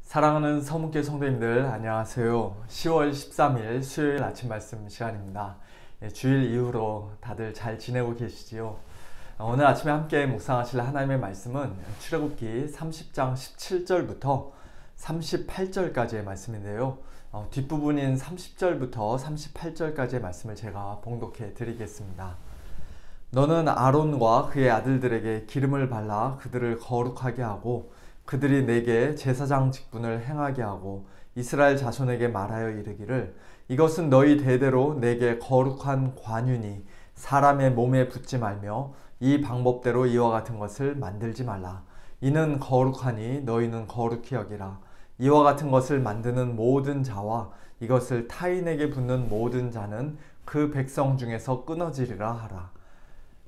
사랑하는 서문교 성도님들 안녕하세요. 10월 13일 수요일 아침 말씀 시간입니다. 주일 이후로 다들 잘 지내고 계시지요? 오늘 아침에 함께 묵상하실 하나님의 말씀은 출애굽기 30장 17절부터 38절까지의 말씀인데요. 뒷부분인 30절부터 38절까지의 말씀을 제가 봉독해 드리겠습니다. 너는 아론과 그의 아들들에게 기름을 발라 그들을 거룩하게 하고 그들이 내게 제사장 직분을 행하게 하고 이스라엘 자손에게 말하여 이르기를 이것은 너희 대대로 내게 거룩한 관윤이 사람의 몸에 붙지 말며 이 방법대로 이와 같은 것을 만들지 말라. 이는 거룩하니 너희는 거룩히 여기라. 이와 같은 것을 만드는 모든 자와 이것을 타인에게 붙는 모든 자는 그 백성 중에서 끊어지리라 하라.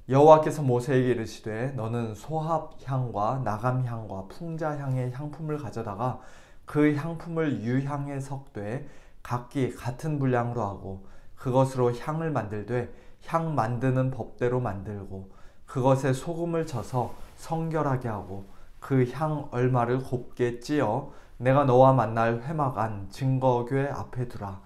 여호와께서 모세에게 이르시되 너는 소합향과 나감향과 풍자향의 향품을 가져다가 그 향품을 유향에 섞되 각기 같은 분량으로 하고 그것으로 향을 만들되 향 만드는 법대로 만들고 그것에 소금을 쳐서 성결하게 하고 그 향 얼마를 곱게 찧어 내가 너와 만날 회막 안 증거궤 앞에 두라.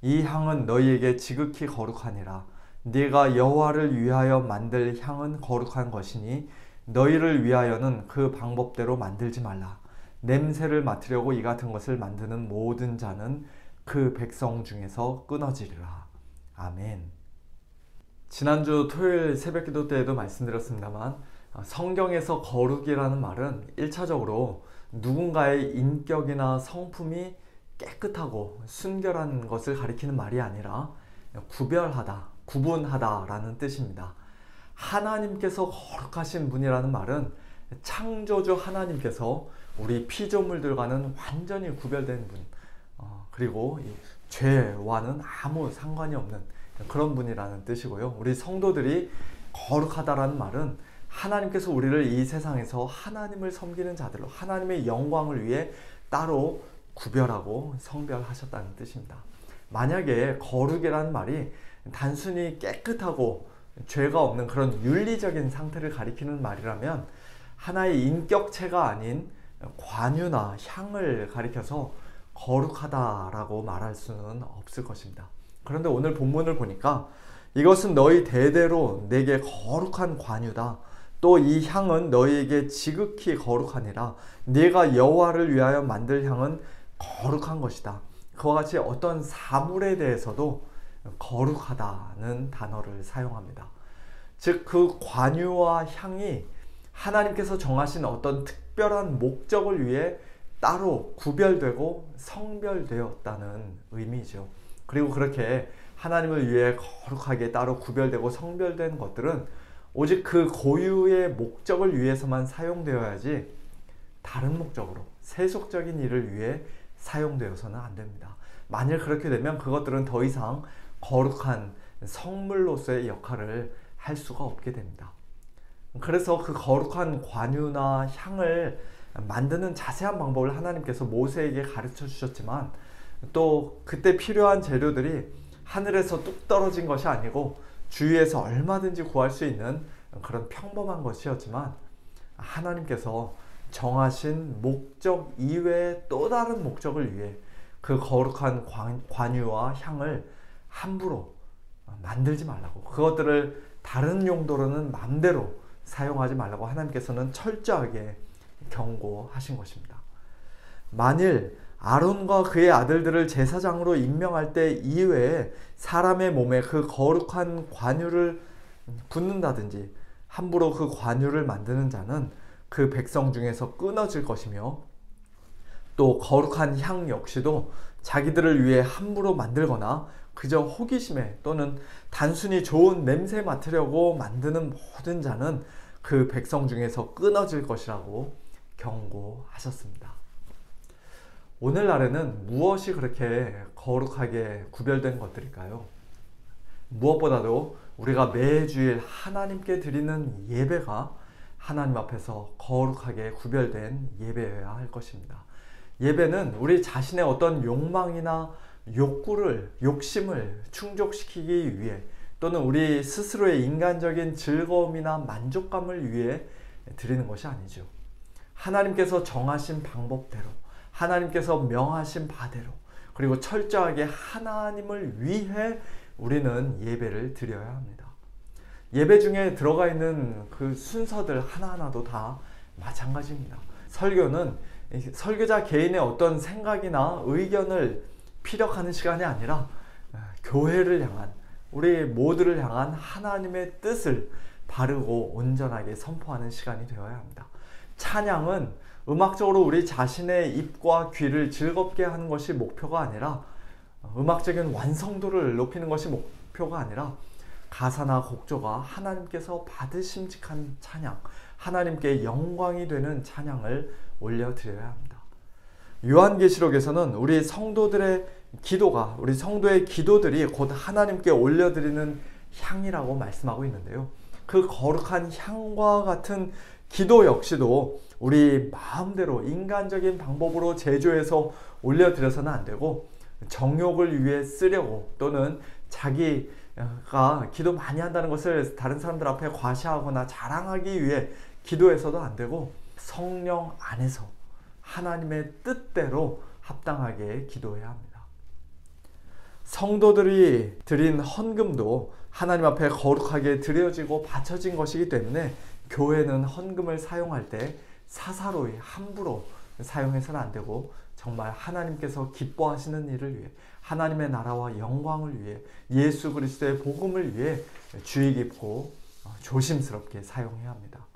이 향은 너희에게 지극히 거룩하니라. 네가 여호와를 위하여 만들 향은 거룩한 것이니 너희를 위하여는 그 방법대로 만들지 말라. 냄새를 맡으려고 이 같은 것을 만드는 모든 자는 그 백성 중에서 끊어지리라. 아멘. 지난주 토요일 새벽기도 때에도 말씀드렸습니다만 성경에서 거룩이라는 말은 1차적으로 누군가의 인격이나 성품이 깨끗하고 순결한 것을 가리키는 말이 아니라 구별하다, 구분하다라는 뜻입니다. 하나님께서 거룩하신 분이라는 말은 창조주 하나님께서 우리 피조물들과는 완전히 구별된 분, 그리고 이 죄와는 아무 상관이 없는 그런 분이라는 뜻이고요. 우리 성도들이 거룩하다라는 말은 하나님께서 우리를 이 세상에서 하나님을 섬기는 자들로 하나님의 영광을 위해 따로 구별하고 성별하셨다는 뜻입니다. 만약에 거룩이라는 말이 단순히 깨끗하고 죄가 없는 그런 윤리적인 상태를 가리키는 말이라면 하나의 인격체가 아닌 관유나 향을 가리켜서 거룩하다라고 말할 수는 없을 것입니다. 그런데 오늘 본문을 보니까 이것은 너희 대대로 내게 거룩한 관유다. 또 이 향은 너희에게 지극히 거룩하니라. 네가 여호와를 위하여 만들 향은 거룩한 것이다. 그와 같이 어떤 사물에 대해서도 거룩하다는 단어를 사용합니다. 즉 그 관유와 향이 하나님께서 정하신 어떤 특별한 목적을 위해 따로 구별되고 성별되었다는 의미죠. 그리고 그렇게 하나님을 위해 거룩하게 따로 구별되고 성별된 것들은 오직 그 고유의 목적을 위해서만 사용되어야지 다른 목적으로 세속적인 일을 위해 사용되어서는 안 됩니다. 만일 그렇게 되면 그것들은 더 이상 거룩한 성물로서의 역할을 할 수가 없게 됩니다. 그래서 그 거룩한 관유나 향을 만드는 자세한 방법을 하나님께서 모세에게 가르쳐 주셨지만 또 그때 필요한 재료들이 하늘에서 뚝 떨어진 것이 아니고 주위에서 얼마든지 구할 수 있는 그런 평범한 것이었지만 하나님께서 정하신 목적 이외의 또 다른 목적을 위해 그 거룩한 관유와 향을 함부로 만들지 말라고, 그것들을 다른 용도로는 마음대로 사용하지 말라고 하나님께서는 철저하게 경고하신 것입니다. 만일 아론과 그의 아들들을 제사장으로 임명할 때 이외에 사람의 몸에 그 거룩한 관유를 붓는다든지 함부로 그 관유를 만드는 자는 그 백성 중에서 끊어질 것이며 또 거룩한 향 역시도 자기들을 위해 함부로 만들거나 그저 호기심에 또는 단순히 좋은 냄새 맡으려고 만드는 모든 자는 그 백성 중에서 끊어질 것이라고 경고하셨습니다. 오늘날에는 무엇이 그렇게 거룩하게 구별된 것들일까요? 무엇보다도 우리가 매주일 하나님께 드리는 예배가 하나님 앞에서 거룩하게 구별된 예배여야 할 것입니다. 예배는 우리 자신의 어떤 욕망이나 욕구를, 욕심을 충족시키기 위해 또는 우리 스스로의 인간적인 즐거움이나 만족감을 위해 드리는 것이 아니죠. 하나님께서 정하신 방법대로 하나님께서 명하신 바대로 그리고 철저하게 하나님을 위해 우리는 예배를 드려야 합니다. 예배 중에 들어가 있는 그 순서들 하나하나도 다 마찬가지입니다. 설교는 설교자 개인의 어떤 생각이나 의견을 피력하는 시간이 아니라 교회를 향한, 우리 모두를 향한 하나님의 뜻을 바르고 온전하게 선포하는 시간이 되어야 합니다. 찬양은 음악적으로 우리 자신의 입과 귀를 즐겁게 하는 것이 목표가 아니라, 음악적인 완성도를 높이는 것이 목표가 아니라, 가사나 곡조가 하나님께서 받으심직한 찬양, 하나님께 영광이 되는 찬양을 올려드려야 합니다. 요한계시록에서는 우리 성도들의 기도가, 우리 성도의 기도들이 곧 하나님께 올려드리는 향이라고 말씀하고 있는데요. 그 거룩한 향과 같은 기도 역시도 우리 마음대로 인간적인 방법으로 제조해서 올려드려서는 안 되고, 정욕을 위해 쓰려고 또는 자기가 기도 많이 한다는 것을 다른 사람들 앞에 과시하거나 자랑하기 위해 기도해서도 안 되고, 성령 안에서 하나님의 뜻대로 합당하게 기도해야 합니다. 성도들이 드린 헌금도 하나님 앞에 거룩하게 드려지고 바쳐진 것이기 때문에 교회는 헌금을 사용할 때 사사로이 함부로 사용해서는 안 되고, 정말 하나님께서 기뻐하시는 일을 위해, 하나님의 나라와 영광을 위해, 예수 그리스도의 복음을 위해 주의 깊고 조심스럽게 사용해야 합니다.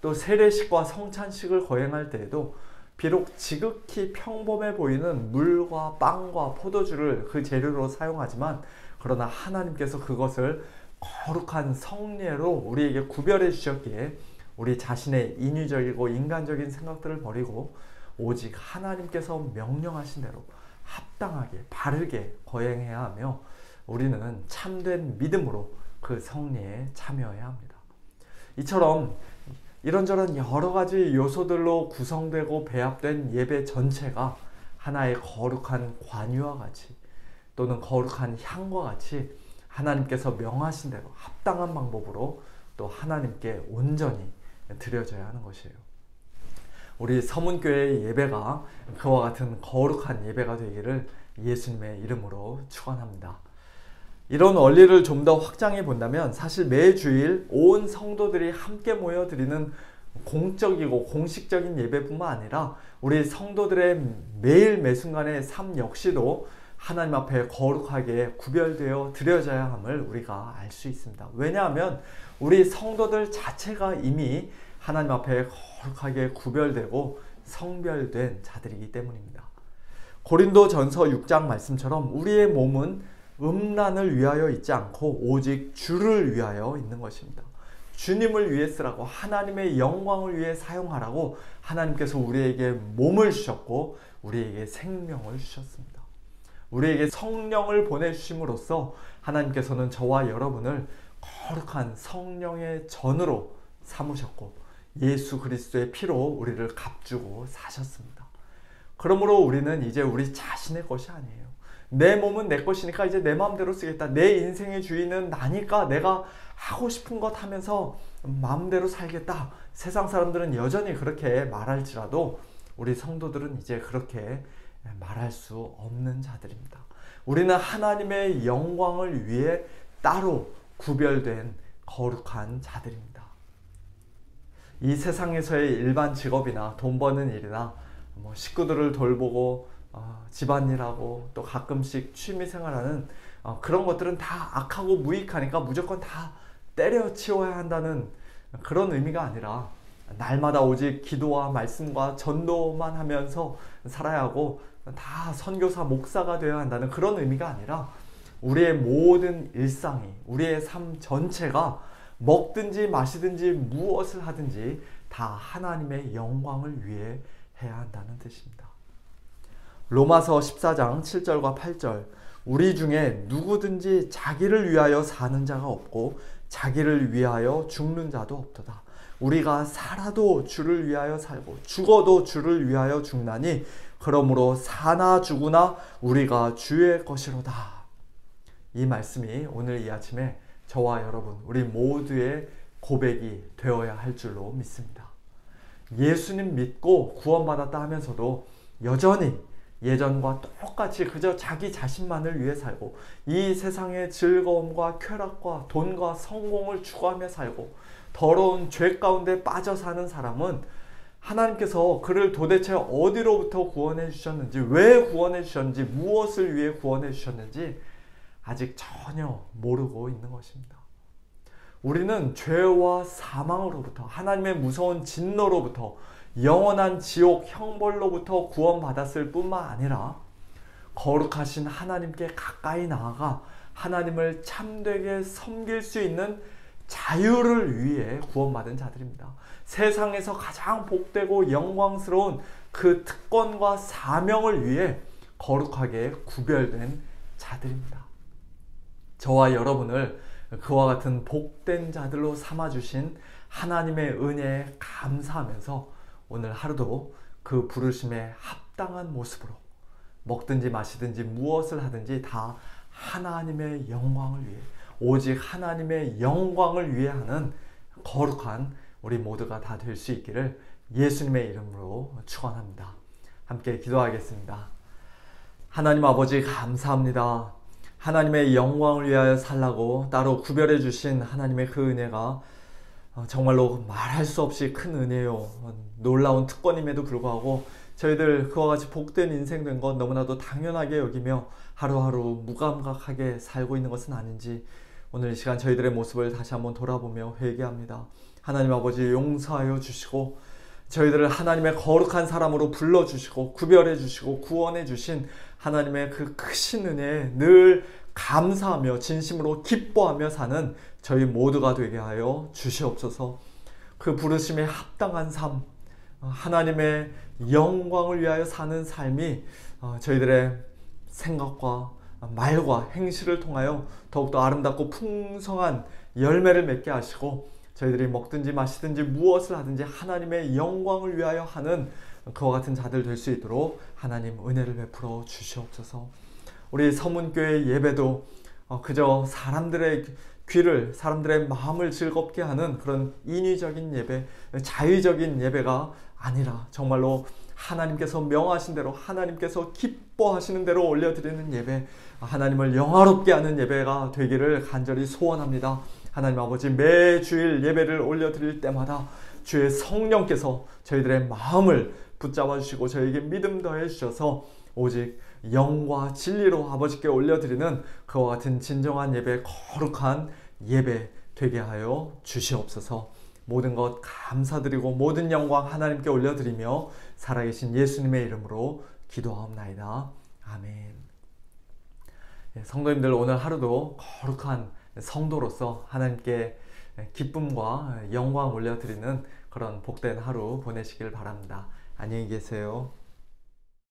또 세례식과 성찬식을 거행할 때에도 비록 지극히 평범해 보이는 물과 빵과 포도주를 그 재료로 사용하지만, 그러나 하나님께서 그것을 거룩한 성례로 우리에게 구별해 주셨기에 우리 자신의 인위적이고 인간적인 생각들을 버리고 오직 하나님께서 명령하신 대로 합당하게 바르게 거행해야 하며, 우리는 참된 믿음으로 그 성례에 참여해야 합니다. 이처럼 이런저런 여러 가지 요소들로 구성되고 배합된 예배 전체가 하나의 거룩한 관유와 같이, 또는 거룩한 향과 같이 하나님께서 명하신 대로 합당한 방법으로 또 하나님께 온전히 드려져야 하는 것이에요. 우리 서문교회의 예배가 그와 같은 거룩한 예배가 되기를 예수님의 이름으로 축원합니다. 이런 원리를 좀 더 확장해 본다면, 사실 매주일 온 성도들이 함께 모여 드리는 공적이고 공식적인 예배뿐만 아니라 우리 성도들의 매일 매순간의 삶 역시도 하나님 앞에 거룩하게 구별되어 드려져야 함을 우리가 알 수 있습니다. 왜냐하면 우리 성도들 자체가 이미 하나님 앞에 거룩하게 구별되고 성별된 자들이기 때문입니다. 고린도전서 6장 말씀처럼 우리의 몸은 음란을 위하여 있지 않고 오직 주를 위하여 있는 것입니다. 주님을 위해 쓰라고, 하나님의 영광을 위해 사용하라고 하나님께서 우리에게 몸을 주셨고 우리에게 생명을 주셨습니다. 우리에게 성령을 보내주심으로써 하나님께서는 저와 여러분을 거룩한 성령의 전으로 삼으셨고 예수 그리스도의 피로 우리를 값주고 사셨습니다. 그러므로 우리는 이제 우리 자신의 것이 아니에요. 내 몸은 내 것이니까 이제 내 마음대로 쓰겠다. 내 인생의 주인은 나니까 내가 하고 싶은 것 하면서 마음대로 살겠다. 세상 사람들은 여전히 그렇게 말할지라도 우리 성도들은 이제 그렇게 말할 수 없는 자들입니다. 우리는 하나님의 영광을 위해 따로 구별된 거룩한 자들입니다. 이 세상에서의 일반 직업이나 돈 버는 일이나 식구들을 돌보고 집안일하고 또 가끔씩 취미생활하는 그런 것들은 다 악하고 무익하니까 무조건 다 때려치워야 한다는 그런 의미가 아니라, 날마다 오직 기도와 말씀과 전도만 하면서 살아야 하고 다 선교사 목사가 되어야 한다는 그런 의미가 아니라, 우리의 모든 일상이, 우리의 삶 전체가 먹든지 마시든지 무엇을 하든지 다 하나님의 영광을 위해 해야 한다는 뜻입니다. 로마서 14장 7절과 8절, 우리 중에 누구든지 자기를 위하여 사는 자가 없고 자기를 위하여 죽는 자도 없도다. 우리가 살아도 주를 위하여 살고 죽어도 주를 위하여 죽나니 그러므로 사나 죽으나 우리가 주의 것이로다. 이 말씀이 오늘 이 아침에 저와 여러분, 우리 모두의 고백이 되어야 할 줄로 믿습니다. 예수님 믿고 구원받았다 하면서도 여전히 예전과 똑같이 그저 자기 자신만을 위해 살고 이 세상의 즐거움과 쾌락과 돈과 성공을 추구하며 살고 더러운 죄 가운데 빠져 사는 사람은 하나님께서 그를 도대체 어디로부터 구원해 주셨는지, 왜 구원해 주셨는지, 무엇을 위해 구원해 주셨는지 아직 전혀 모르고 있는 것입니다. 우리는 죄와 사망으로부터, 하나님의 무서운 진노로부터, 영원한 지옥 형벌로부터 구원받았을 뿐만 아니라 거룩하신 하나님께 가까이 나아가 하나님을 참되게 섬길 수 있는 자유를 위해 구원받은 자들입니다. 세상에서 가장 복되고 영광스러운 그 특권과 사명을 위해 거룩하게 구별된 자들입니다. 저와 여러분을 그와 같은 복된 자들로 삼아주신 하나님의 은혜에 감사하면서 오늘 하루도 그 부르심에 합당한 모습으로 먹든지 마시든지 무엇을 하든지 다 하나님의 영광을 위해, 오직 하나님의 영광을 위해 하는 거룩한 우리 모두가 다 될 수 있기를 예수님의 이름으로 축원합니다. 함께 기도하겠습니다. 하나님 아버지 감사합니다. 하나님의 영광을 위하여 살라고 따로 구별해 주신 하나님의 그 은혜가 정말로 말할 수 없이 큰 은혜요. 놀라운 특권임에도 불구하고 저희들 그와 같이 복된 인생 된 것 너무나도 당연하게 여기며 하루하루 무감각하게 살고 있는 것은 아닌지 오늘 이 시간 저희들의 모습을 다시 한번 돌아보며 회개합니다. 하나님 아버지 용서하여 주시고 저희들을 하나님의 거룩한 사람으로 불러주시고 구별해 주시고 구원해 주신 하나님의 그 크신 은혜에 늘 감사하며 진심으로 기뻐하며 사는 저희 모두가 되게 하여 주시옵소서. 그 부르심에 합당한 삶, 하나님의 영광을 위하여 사는 삶이 저희들의 생각과 말과 행실을 통하여 더욱더 아름답고 풍성한 열매를 맺게 하시고 저희들이 먹든지 마시든지 무엇을 하든지 하나님의 영광을 위하여 하는 그와 같은 자들 될 수 있도록 하나님 은혜를 베풀어 주시옵소서. 우리 서문교회 예배도 그저 사람들의 귀를, 사람들의 마음을 즐겁게 하는 그런 인위적인 예배, 자의적인 예배가 아니라 정말로 하나님께서 명하신 대로, 하나님께서 기뻐하시는 대로 올려드리는 예배, 하나님을 영화롭게 하는 예배가 되기를 간절히 소원합니다. 하나님 아버지, 매 주일 예배를 올려드릴 때마다 주의 성령께서 저희들의 마음을 붙잡아 주시고 저희에게 믿음 더해 주셔서 오직 영과 진리로 아버지께 올려드리는 그와 같은 진정한 예배, 거룩한 예배 되게 하여 주시옵소서. 모든 것 감사드리고 모든 영광 하나님께 올려드리며 살아계신 예수님의 이름으로 기도하옵나이다. 아멘. 성도님들, 오늘 하루도 거룩한 성도로서 하나님께 기쁨과 영광 올려드리는 그런 복된 하루 보내시길 바랍니다. 안녕히 계세요.